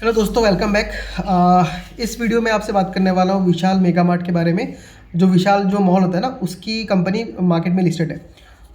Hello दोस्तों, welcome back. इस video में आपसे बात करने वाला हूँ विशाल मेगा मार्ट के बारे में। जो विशाल जो मॉल होता है ना, उसकी कंपनी मार्केट में लिस्टेड है।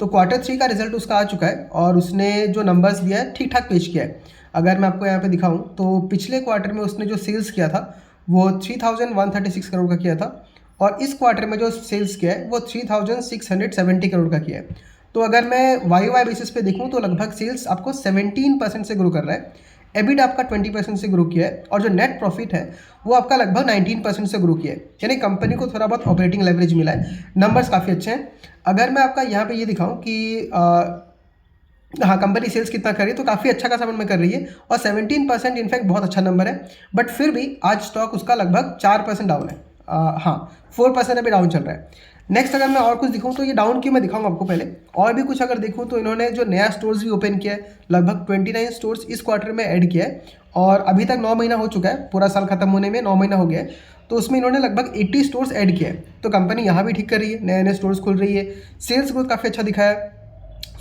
तो Q3 का रिजल्ट उसका आ चुका है और उसने जो नंबर्स दिया है ठीक ठाक पेश किया है। अगर मैं आपको यहाँ पे दिखाऊँ तो पिछले क्वार्टर में उसने जो सेल्स किया था वो 3136 करोड़ का किया था और इस क्वार्टर में जो सेल्स किया है वो 3670 करोड़ का किया है। तो अगर मैं वाई बेसिस पे देखूँ तो लगभग सेल्स आपको 17% से ग्रो कर रहा है। एबिट आपका 20% से ग्रो किया है और जो नेट प्रॉफिट है वो आपका लगभग 19% से ग्रो किया है। यानी कंपनी को थोड़ा बहुत ऑपरेटिंग लेवरेज मिला है। नंबर्स काफ़ी अच्छे हैं। अगर मैं आपका यहाँ पे ये दिखाऊं कि हाँ, कंपनी सेल्स कितना कर रही है तो काफ़ी अच्छा खासा अमाउंट में कर रही है और 17% इनफैक्ट बहुत अच्छा नंबर है। बट फिर भी आज स्टॉक उसका लगभग 4% डाउन है। हाँ, 4% अभी डाउन चल रहा है। नेक्स्ट अगर मैं और कुछ दिखाऊं तो ये डाउन क्यों मैं दिखाऊंगा आपको पहले। और भी कुछ अगर देखूं तो इन्होंने जो नया स्टोर्स भी ओपन किया है, लगभग 29 स्टोर्स इस क्वार्टर में ऐड किया है और अभी तक 9 महीना हो चुका है। पूरा साल खत्म होने में 9 महीना हो गया है। तो उसमें इन्होंने लगभग 80 स्टोर्स ऐड किया है। तो कंपनी यहाँ भी ठीक कर रही है, नए नए स्टोर्स खुल रही है, सेल्स ग्रोथ काफ़ी अच्छा दिखाया है।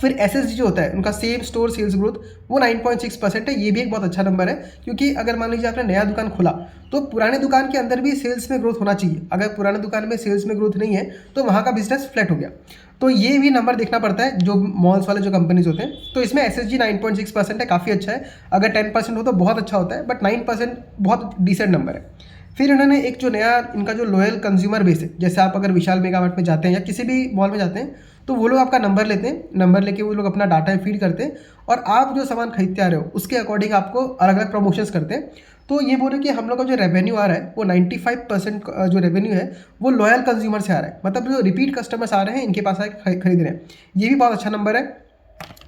फिर एसएसजी जो होता है उनका सेम स्टोर सेल्स ग्रोथ वो 9.6% है। ये भी एक बहुत अच्छा नंबर है, क्योंकि अगर मान लीजिए आपने नया दुकान खोला तो पुराने दुकान के अंदर भी सेल्स में ग्रोथ होना चाहिए। अगर पुराने दुकान में सेल्स में ग्रोथ नहीं है तो वहाँ का बिजनेस फ्लैट हो गया। तो ये भी नंबर देखना पड़ता है जो मॉल्स वाले जो कंपनीज होते हैं। तो इसमें एसएसजी 9.6% है, काफ़ी अच्छा है। अगर 10% हो तो बहुत अच्छा होता है, बट 9% बहुत डिसेंट नंबर है। फिर इन्होंने एक जो नया इनका जो लॉयल कंज्यूमर बेस है, जैसे आप अगर विशाल मेगा मार्ट में जाते हैं या किसी भी मॉल में जाते हैं तो वो लोग आपका नंबर लेते हैं, नंबर लेके वो लोग अपना डाटा फीड करते हैं और आप जो सामान खरीदते आ रहे हो उसके अकॉर्डिंग आपको अलग अलग प्रमोशंस करते हैं। तो ये बोल रहे कि हम लोग का जो रेवेन्यू आ रहा है वो 95% जो रेवेन्यू है वो लॉयल कंज्यूमर से आ रहा है, मतलब जो रिपीट कस्टमर्स आ रहे हैं इनके पास आके खरीद रहे हैं। ये भी बहुत अच्छा नंबर है।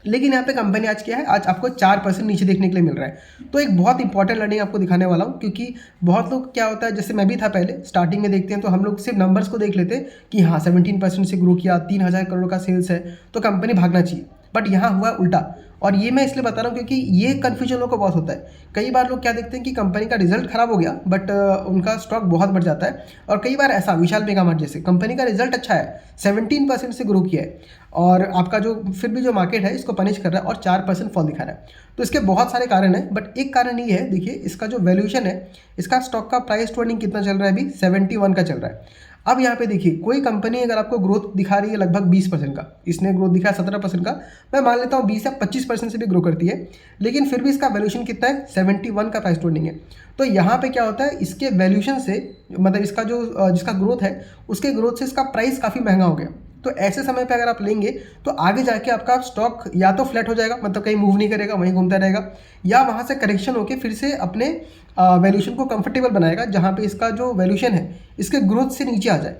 लेकिन यहाँ पे कंपनी आज क्या है, आज आपको 4% नीचे देखने के लिए मिल रहा है। तो एक बहुत इंपॉर्टेंट लर्निंग आपको दिखाने वाला हूँ, क्योंकि बहुत लोग क्या होता है, जैसे मैं भी था पहले स्टार्टिंग में देखते हैं तो हम लोग सिर्फ नंबर्स को देख लेते हैं कि हाँ 17% से ग्रो किया, 3000 करोड़ का सेल्स है तो कंपनी भागना चाहिए। बट यहाँ हुआ उल्टा। और ये मैं इसलिए बता रहा हूँ क्योंकि ये कन्फ्यूजन लोगों को बहुत होता है। कई बार लोग क्या देखते हैं कि कंपनी का रिजल्ट खराब हो गया बट उनका स्टॉक बहुत बढ़ जाता है। और कई बार ऐसा विशाल मेगा मार्ट जैसे कंपनी का रिजल्ट अच्छा है, 17% से ग्रो किया है और आपका जो फिर भी जो मार्केट है इसको पनिश कर रहा है और 4% फॉल दिखा रहा है। तो इसके बहुत सारे कारण हैं, बट एक कारण ये है, देखिए इसका जो वैल्यूएशन है, इसका स्टॉक का प्राइस टू अर्निंग कितना चल रहा है, अभी 71 का चल रहा है। अब यहाँ पे देखिए कोई कंपनी अगर आपको ग्रोथ दिखा रही है लगभग 20% का, इसने ग्रोथ दिखा 17% का, मैं मान लेता हूँ 20 या 25% से भी ग्रो करती है, लेकिन फिर भी इसका वैल्यूएशन कितना है, 71 का प्राइस टू अर्निंग है। तो यहाँ पे क्या होता है, इसके वैल्यूएशन से मतलब इसका जो जिसका ग्रोथ है उसके ग्रोथ से इसका प्राइस काफ़ी महंगा हो गया। तो ऐसे समय पे अगर आप लेंगे तो आगे जाके आपका स्टॉक या तो फ्लैट हो जाएगा, मतलब कहीं मूव नहीं करेगा, वहीं घूमता रहेगा, या वहाँ से करेक्शन होकर फिर से अपने वैल्यूशन को कंफर्टेबल बनाएगा जहाँ पे इसका जो वैल्यूशन है इसके ग्रोथ से नीचे आ जाए।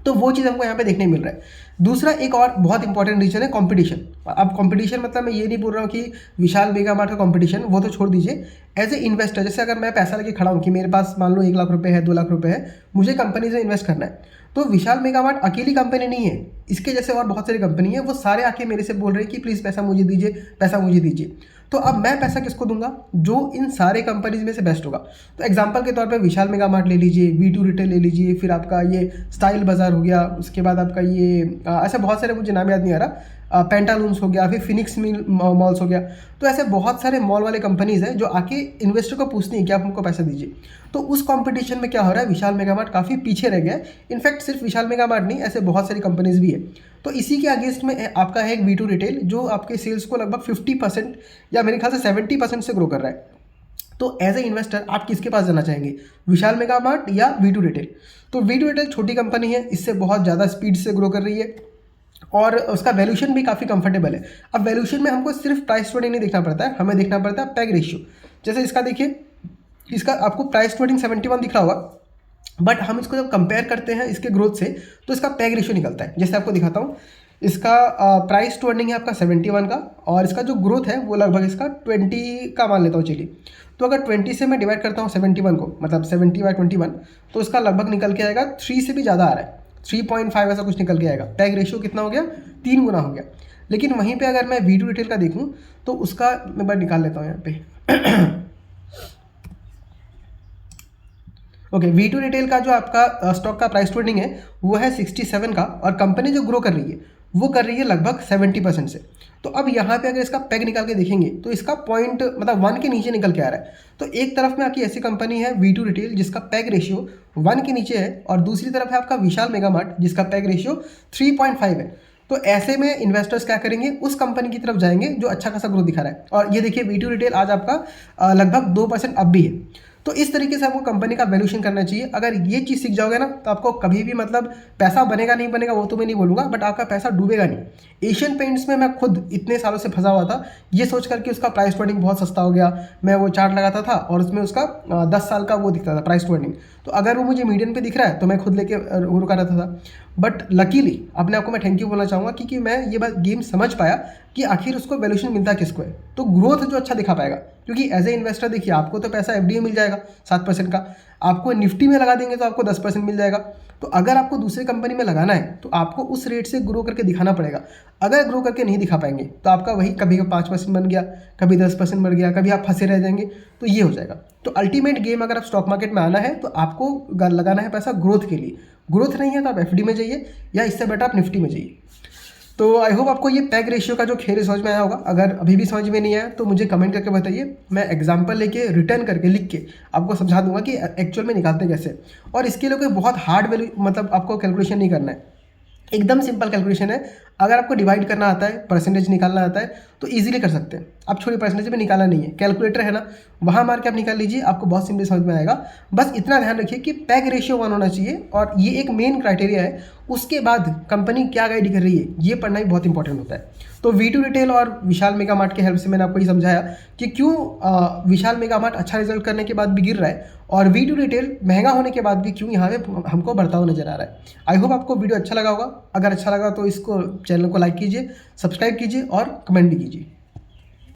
तो वो चीज़ हमको यहाँ पे देखने मिल रहा है। दूसरा एक और बहुत इंपॉर्टेंट रीजन है कंपटीशन। अब कंपटीशन मतलब मैं ये नहीं बोल रहा हूँ कि विशाल मेगा मार्ट का कंपटीशन, वो तो छोड़ दीजिए। एज ए इन्वेस्टर, जैसे अगर मैं पैसा लेके खड़ा हूँ कि मेरे पास मान लो 1 लाख रुपए है, 2 लाख रुपए है, मुझे कंपनी से इन्वेस्ट करना है, तो विशाल मेगा मार्ट अकेली कंपनी नहीं है, इसके जैसे और बहुत सारी कंपनी है, वो सारे आके मेरे से बोल रहे हैं कि प्लीज़ पैसा मुझे दीजिए, पैसा मुझे दीजिए। तो अब मैं पैसा किसको दूंगा, जो इन सारे कंपनीज में से बेस्ट होगा। तो एग्जांपल के तौर पे विशाल मेगा मार्ट ले लीजिए, V2 रिटेल ले लीजिए, फिर आपका ये स्टाइल बाजार हो गया, उसके बाद आपका ये ऐसे बहुत सारे, मुझे नाम याद नहीं आ रहा, पेंटालून्स हो गया, फिर फिनिक्स मिल मॉल्स हो गया। तो ऐसे बहुत सारे मॉल वाले कंपनीज हैं जो आके इन्वेस्टर को पूछती हैं कि आप हमको पैसा दीजिए। तो उस कंपटीशन में क्या हो रहा है, विशाल मेगा मार्ट काफ़ी पीछे रह गया है। इनफैक्ट सिर्फ विशाल मेगा मार्ट नहीं, ऐसे बहुत सारी कंपनीज भी है। तो इसी के अगेंस्ट में आपका है एक V2 रिटेल, जो आपके सेल्स को लगभग 50% या मेरे ख्याल से 70% से ग्रो कर रहा है। तो एज ए इन्वेस्टर आप किसके पास जाना चाहेंगे, विशाल मेगा मार्ट या V2 रिटेल? तो V2 रिटेल छोटी कंपनी है, इससे बहुत ज़्यादा स्पीड से ग्रो कर रही है और उसका वैल्यूशन भी काफ़ी कंफर्टेबल है। अब वैल्यूशन में हमको सिर्फ प्राइस टू अर्निंग नहीं देखना पड़ता है, हमें देखना पड़ता है पैग रेशियो। जैसे इसका देखिए, इसका आपको प्राइस टू अर्निंग 71 दिख रहा होगा, बट हम इसको जब कंपेयर करते हैं इसके ग्रोथ से तो इसका पैग रेशियो निकलता है। जैसे आपको दिखाता हूँ, इसका प्राइस टू अर्निंग है आपका 71 का और इसका जो ग्रोथ है वो लगभग इसका 20 का मान लेता हूँ, चलिए। तो अगर 20 से मैं डिवाइड करता हूँ 71 को, मतलब 70/21, तो इसका लगभग निकल के आएगा 3 से भी ज़्यादा आ रहा है, 3.5 ऐसा कुछ निकल के आएगा। पैग रेशियो कितना हो गया, 3 गुना हो गया। लेकिन वहीं पे अगर मैं V2 रिटेल का देखूँ तो उसका मैं बार निकाल लेता हूँ यहाँ पे ओके, V2 रिटेल का जो आपका स्टॉक का प्राइस टू अर्निंग है वो है 67 का और कंपनी जो ग्रो कर रही है वो कर रही है लगभग 70% से। तो अब यहाँ पे अगर इसका पैग निकाल के देखेंगे तो इसका पॉइंट मतलब 1 के नीचे निकल के आ रहा है। तो एक तरफ में आपकी ऐसी कंपनी है V2 रिटेल जिसका पैग रेशियो 1 के नीचे है, और दूसरी तरफ है आपका विशाल मेगा मार्ट जिसका पैग रेशियो 3.5 है। तो ऐसे में इन्वेस्टर्स क्या करेंगे, उस कंपनी की तरफ जाएंगे जो अच्छा खासा ग्रोथ दिखा रहा है। और ये देखिए V2 रिटेल आज आपका लगभग 2% अप भी है। तो इस तरीके से आपको कंपनी का वैल्यूएशन करना चाहिए। अगर ये चीज़ सीख जाओगे ना तो आपको कभी भी मतलब पैसा बनेगा नहीं बनेगा वो तो मैं नहीं बोलूँगा, बट आपका पैसा डूबेगा नहीं। एशियन पेंट्स में मैं खुद इतने सालों से फंसा हुआ था, ये सोच करके उसका प्राइस टू अर्निंग बहुत सस्ता हो गया। मैं वो चार्ट लगाता था और उसमें उसका 10 साल का वो दिखता था प्राइस टू अर्निंग। तो अगर वो मुझे मीडियन पे दिख रहा है तो मैं खुद लेके रुका रहता था। बट लकीली अपने आप को मैं थैंक यू बोलना चाहूँगा क्योंकि मैं ये बात गेम समझ पाया कि आखिर उसको वैल्यूएशन मिलता किसको है। तो ग्रोथ जो अच्छा दिखा पाएगा, क्योंकि एज ए इन्वेस्टर देखिए आपको तो पैसा एफडी में मिल जाएगा 7% का, आपको निफ्टी में लगा देंगे तो आपको 10% मिल जाएगा। तो अगर आपको दूसरी कंपनी में लगाना है तो आपको उस रेट से ग्रो करके दिखाना पड़ेगा। अगर ग्रो करके नहीं दिखा पाएंगे तो आपका वही कभी 5% बन गया, कभी 10% बन गया, कभी आप फंसे रह जाएंगे, तो ये हो जाएगा। तो अल्टीमेट गेम अगर आप स्टॉक मार्केट में आना है तो आपको लगाना है पैसा ग्रोथ के लिए। ग्रोथ नहीं है तो आप एफडी में जाइए या इससे बेटर आप निफ्टी में जाइए। तो आई होप आपको ये पैग रेशियो का जो खेल है समझ में आया होगा। अगर अभी भी समझ में नहीं आया तो मुझे कमेंट करके बताइए, मैं एग्जांपल लेके रिटर्न करके लिख के आपको समझा दूंगा कि एक्चुअल में निकालते कैसे। और इसके लिए कोई बहुत हार्ड वैल्यू मतलब आपको कैलकुलेशन नहीं करना है, एकदम सिंपल कैलकुलेशन है। अगर आपको डिवाइड करना आता है, परसेंटेज निकालना आता है तो इजीली कर सकते हैं। आप छोड़िए परसेंटेज में निकालना नहीं है, कैलकुलेटर है ना, वहाँ मार के आप निकाल लीजिए, आपको बहुत सिंपल समझ में आएगा। बस इतना ध्यान रखिए कि पैग रेशियो 1 होना चाहिए और ये एक मेन क्राइटेरिया है। उसके बाद कंपनी क्या गाइड कर रही है ये पढ़ना भी बहुत इंपॉर्टेंट होता है। तो V2 रिटेल और विशाल मेगा मार्ट के हेल्प से मैंने आपको ये समझाया कि क्यों विशाल मेगा मार्ट अच्छा रिजल्ट करने के बाद भी गिर रहा है और V2 रिटेल महंगा होने के बाद भी क्यों यहाँ पे हमको बढ़ता हुआ नजर आ रहा है। आई होप आपको वीडियो अच्छा लगा होगा। अगर अच्छा लगा तो इसको चैनल को लाइक कीजिए, सब्सक्राइब कीजिए और कमेंट भी कीजिए।